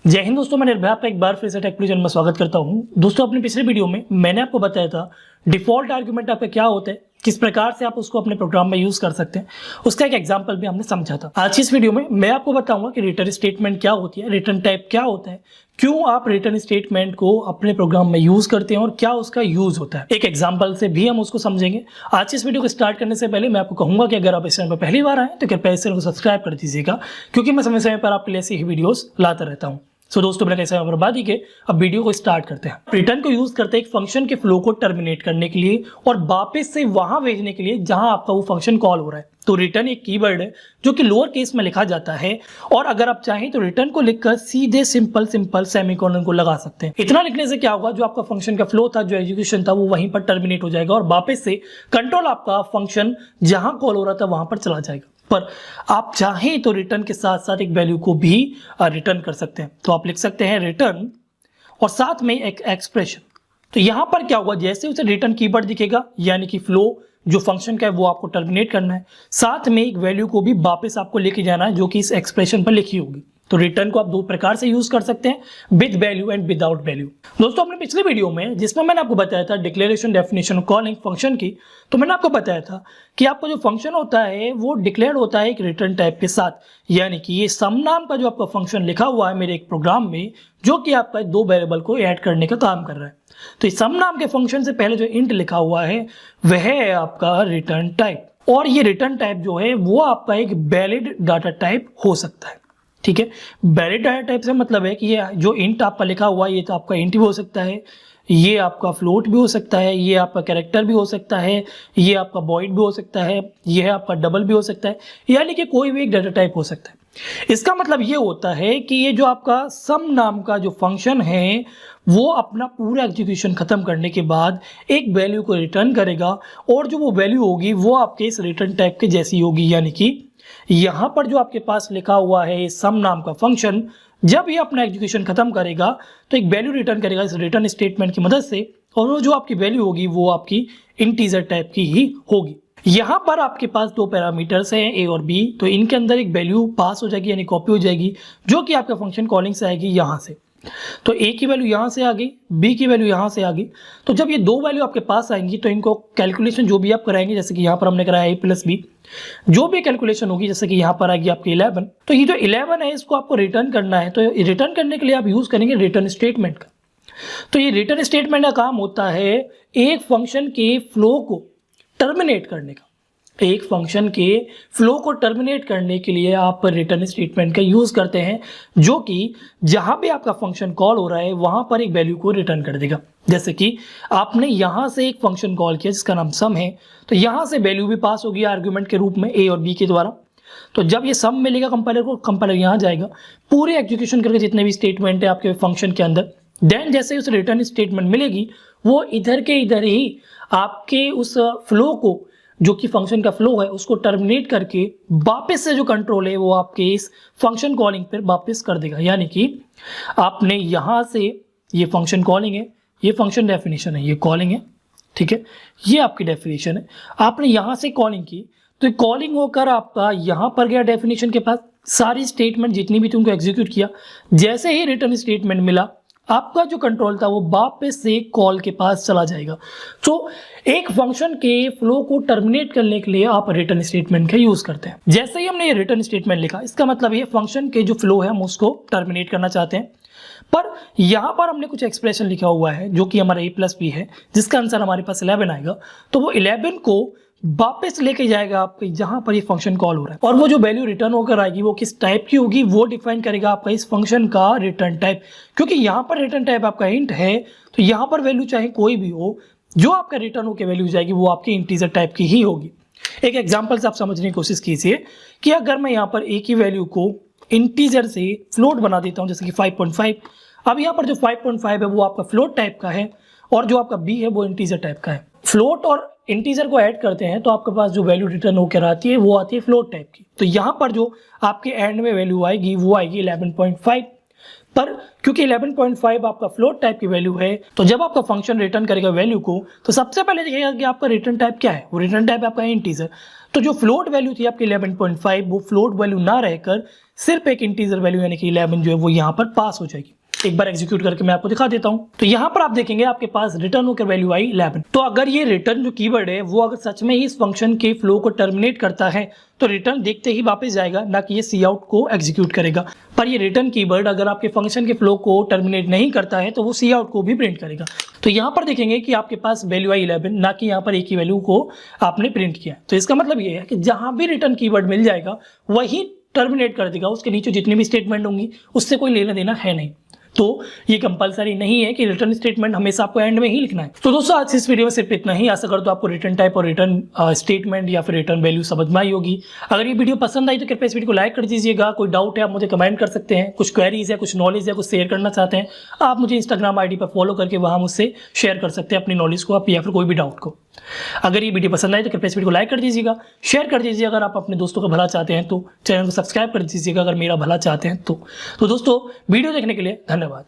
जय हिंद दोस्तों, मैं निर्भय आपका एक बार फिर से टेक्नोलॉजी में स्वागत करता हूं। दोस्तों, अपने पिछले वीडियो में मैंने आपको बताया था डिफॉल्ट आर्गुमेंट आपका क्या होता है, किस प्रकार से आप उसको अपने प्रोग्राम में यूज कर सकते हैं, उसका एक एग्जांपल भी हमने समझा था। आज की इस वीडियो में मैं आपको बताऊंगा कि रिटर्न स्टेटमेंट क्या होती है, रिटर्न टाइप क्या होता है, क्यों आप रिटर्न स्टेटमेंट को अपने प्रोग्राम में यूज करते हैं और क्या उसका यूज होता है। एक एग्जांपल से भी हम उसको समझेंगे। आज की इस वीडियो को स्टार्ट करने से पहले मैं आपको कहूंगा कि अगर आप इस चैनल पर पहली बार आए तो कृपया इस चैनल को सब्सक्राइब कर दीजिएगा, क्योंकि मैं समय समय पर आपके लिए ऐसी ही वीडियोस लाता रहता हूँ। सो दोस्तों, बिना किसी बर्बादी के अब वीडियो को स्टार्ट करते हैं। रिटर्न को यूज करते हैं एक फंक्शन के फ्लो को टर्मिनेट करने के लिए और वापस से वहां भेजने के लिए जहां आपका वो फंक्शन कॉल हो रहा है। तो रिटर्न एक कीवर्ड है जो कि लोअर केस में लिखा जाता है, और अगर आप चाहें तो रिटर्न को लिखकर सीधे सिंपल सेमीकोलन को लगा सकते हैं। इतना लिखने से क्या होगा, जो आपका फंक्शन का फ्लो था, जो एग्जीक्यूशन था, वो वहीं पर टर्मिनेट हो जाएगा और वापस से कंट्रोल आपका फंक्शन जहां कॉल हो रहा था वहां पर चला जाएगा। पर आप चाहें तो रिटर्न के साथ साथ एक वैल्यू को भी रिटर्न कर सकते हैं। तो आप लिख सकते हैं रिटर्न और साथ में एक एक्सप्रेशन। तो यहां पर क्या होगा, जैसे उसे रिटर्न कीवर्ड दिखेगा, यानी कि फ्लो जो फंक्शन का है वो आपको टर्मिनेट करना है, साथ में एक वैल्यू को भी वापस आपको लेके जाना है जो कि इस एक्सप्रेशन पर लिखी होगी। तो रिटर्न को आप दो प्रकार से यूज कर सकते हैं, with value and without value. दोस्तों, अपने पिछले वीडियो में जिसमें मैंने आपको बताया था डिक्लेरेशन डेफिनेशन कॉलिंग फंक्शन की, तो मैंने आपको बताया था कि आपका जो फंक्शन होता है वो डिक्लेयर होता है एक रिटर्न टाइप के साथ, यानी कि ये सम नाम का जो आपका फंक्शन लिखा हुआ है मेरे एक प्रोग्राम में, जो कि आपका दो वेरिएबल को ऐड करने का काम कर रहा है। तो इस सम नाम के फंक्शन से पहले जो इंट लिखा हुआ है वह है आपका रिटर्न टाइप, और ये रिटर्न टाइप जो है वो आपका एक वैलिड डाटा टाइप हो सकता है। ठीक है, वैलिड डाटा टाइप से मतलब है कि ये जो इंट आपका लिखा हुआ है ये तो आपका इंट भी हो सकता है, ये आपका फ्लोट भी हो सकता है, ये आपका कैरेक्टर भी हो सकता है, ये आपका वॉइड भी हो सकता है, ये आपका डबल भी हो सकता है, यानी कि कोई भी एक डाटा टाइप हो सकता है। इसका मतलब ये होता है कि ये जो आपका सम नाम का जो फंक्शन है वो अपना पूरा एग्जीक्यूशन खत्म करने के बाद एक वैल्यू को रिटर्न करेगा, और जो वो वैल्यू होगी वो आपके इस रिटर्न टाइप के जैसी होगी। यानी कि यहां पर जो आपके पास लिखा हुआ है सम नाम का फंक्शन, जब ये अपना एग्जीक्यूशन खत्म करेगा तो एक वैल्यू रिटर्न करेगा इस रिटर्न स्टेटमेंट की मदद से, और वो जो आपकी वैल्यू होगी वो आपकी इंटीजर टाइप की ही होगी। यहां पर आपके पास दो पैरामीटर्स हैं ए और बी, तो इनके अंदर एक वैल्यू पास हो जाएगी यानी कॉपी हो जाएगी, जो कि आपका फंक्शन कॉलिंग से आएगी यहां से। तो ए की वैल्यू यहां से आ गई, बी की वैल्यू यहां से आ गई। तो जब ये दो वैल्यू आपके पास आएंगी तो इनको कैलकुलेशन जो भी आप कराएंगे, जैसे कि यहां पर हमने कराया ए प्लस बी, जो भी कैलकुलेशन होगी, जैसे कि यहां पर आएगी आपकी 11, तो ये जो 11 है इसको आपको रिटर्न करना है। तो रिटर्न करने के लिए आप यूज करेंगे रिटर्न स्टेटमेंट का। तो ये रिटर्न स्टेटमेंट का काम होता है एक फंक्शन के फ्लो को टर्मिनेट करने का। एक फंक्शन के फ्लो को टर्मिनेट करने के लिए आप रिटर्न स्टेटमेंट का यूज करते हैं, जो कि जहां भी आपका फंक्शन कॉल हो रहा है वहां पर एक वैल्यू को रिटर्न कर देगा। जैसे कि आपने यहां से एक फंक्शन कॉल किया जिसका नाम सम है, तो यहां से वैल्यू भी पास होगी आर्गुमेंट के रूप में ए और बी के द्वारा। तो जब ये सम मिलेगा कंपाइलर को, कंपाइलर यहां जाएगा, पूरे एग्जीक्यूशन करके जितने भी स्टेटमेंट है आपके फंक्शन के अंदर, देन जैसे उस रिटर्न स्टेटमेंट मिलेगी वो इधर के इधर ही आपके उस फ्लो को, जो कि फंक्शन का फ्लो है, उसको टर्मिनेट करके वापस से जो कंट्रोल है वो आपके इस फंक्शन कॉलिंग पर वापस कर देगा। यानी कि आपने यहां से, ये फंक्शन कॉलिंग है, ये फंक्शन डेफिनेशन है, ये कॉलिंग है, ठीक है, ये आपकी डेफिनेशन है। आपने यहां से कॉलिंग की तो कॉलिंग होकर आपका यहां पर गया डेफिनेशन के पास, सारी स्टेटमेंट जितनी भी तुमको एग्जीक्यूट किया, जैसे ही रिटर्न स्टेटमेंट मिला आपका जो कंट्रोल था वो वापस से कॉल के पास चला जाएगा। तो एक फंक्शन के फ्लो को टर्मिनेट करने के लिए आप रिटर्न स्टेटमेंट का यूज करते हैं। जैसे ही हमने ये रिटर्न स्टेटमेंट लिखा, इसका मतलब ये फंक्शन के जो फ्लो है हम उसको टर्मिनेट करना चाहते हैं, पर यहां पर हमने कुछ एक्सप्रेशन लिखा हुआ है जो कि हमारा ए प्लस बी है, जिसका आंसर हमारे पास 11 आएगा। तो वो 11 को वापस लेके जाएगा आपके जहां पर ये फंक्शन कॉल हो रहा है, और वो जो वैल्यू रिटर्न होकर आएगी वो किस टाइप की होगी वो डिफाइन करेगा आपका इस फंक्शन का रिटर्न टाइप। क्योंकि यहां पर रिटर्न टाइप आपका इंट है, तो यहां पर वैल्यू चाहे कोई भी हो, जो आपका रिटर्न होकर वैल्यू जाएगी वो आपकी इंटीजर टाइप की ही होगी। एक एग्जाम्पल से आप समझने की कोशिश कीजिए कि अगर मैं यहाँ पर ए की वैल्यू को इंटीजर से फ्लोट बना देता हूँ, जैसे कि 5.5, अब यहाँ पर जो 5.5 है वो आपका फ्लोट टाइप का है, और जो आपका बी है वो इंटीजर टाइप का है। फ्लोट और इंटीजर को ऐड करते हैं तो आपके पास जो वैल्यू रिटर्न होकर आती है वो आती है फ्लोट टाइप की। तो यहाँ पर जो आपके एंड में वैल्यू आएगी वो आएगी 11.5, पर क्योंकि 11.5 आपका फ्लोट टाइप की वैल्यू है, तो जब आपका फंक्शन रिटर्न करेगा वैल्यू को, तो सबसे पहले देखिएगा कि आपका रिटर्न टाइप क्या है। वो रिटर्न टाइप आपका इंटीजर। तो जो फ्लोट वैल्यू थी आपकी 11.5, वो फ्लोट वैल्यू ना रहकर सिर्फ एक इंटीजर वैल्यू यानी कि 11 जो है वो यहाँ पर पास हो जाएगी। एक बार एग्जीक्यूट करके मैं आपको दिखा देता हूं। तो यहां पर आप देखेंगे आपके पास रिटर्न होकर वैल्यू आई 11। तो अगर ये रिटर्न जो कीवर्ड है वो अगर सच में ही इस फंक्शन के फ्लो को टर्मिनेट करता है तो रिटर्न देखते ही वापस जाएगा, ना कि ये सी आउट को एग्जीक्यूट करेगा। पर ये रिटर्न कीवर्ड अगर आपके फंक्शन के फ्लो को टर्मिनेट नहीं करता है तो वो सी आउट को भी प्रिंट करेगा। तो यहाँ पर देखेंगे कि आपके पास वैल्यू आई 11, ना कि यहाँ पर एक ही वैल्यू को आपने प्रिंट किया। तो इसका मतलब ये है कि जहां भी रिटर्न कीवर्ड मिल जाएगा वही टर्मिनेट कर देगा, उसके नीचे जितनी भी स्टेटमेंट होंगी उससे कोई लेना देना है नहीं। तो ये कंपलसरी नहीं है कि रिटर्न स्टेटमेंट हमेशा आपको एंड में ही लिखना है। तो दोस्तों आज इस वीडियो में सिर्फ इतना ही। आशा करता हूं आपको रिटर्न टाइप और रिटर्न स्टेटमेंट या फिर रिटर्न वैल्यू समझ में आई होगी। अगर ये वीडियो पसंद आई तो कृपया इस वीडियो को लाइक कर दीजिएगा। कोई डाउट है आप मुझे कमेंट कर सकते हैं। कुछ क्वेरीज है, कुछ नॉलेज है, कुछ शेयर करना चाहते हैं, आप मुझे इंस्टाग्राम आईडी पर फॉलो करके वहां मुझसे शेयर कर सकते हैं अपनी नॉलेज को आप या फिर कोई भी डाउट को। अगर ये वीडियो पसंद आए तो कृपया इस वीडियो को लाइक कर दीजिएगा, शेयर कर दीजिए। अगर आप अपने दोस्तों का भला चाहते हैं तो चैनल को सब्सक्राइब कर दीजिएगा अगर मेरा भला चाहते हैं तो दोस्तों वीडियो देखने के लिए धन्यवाद।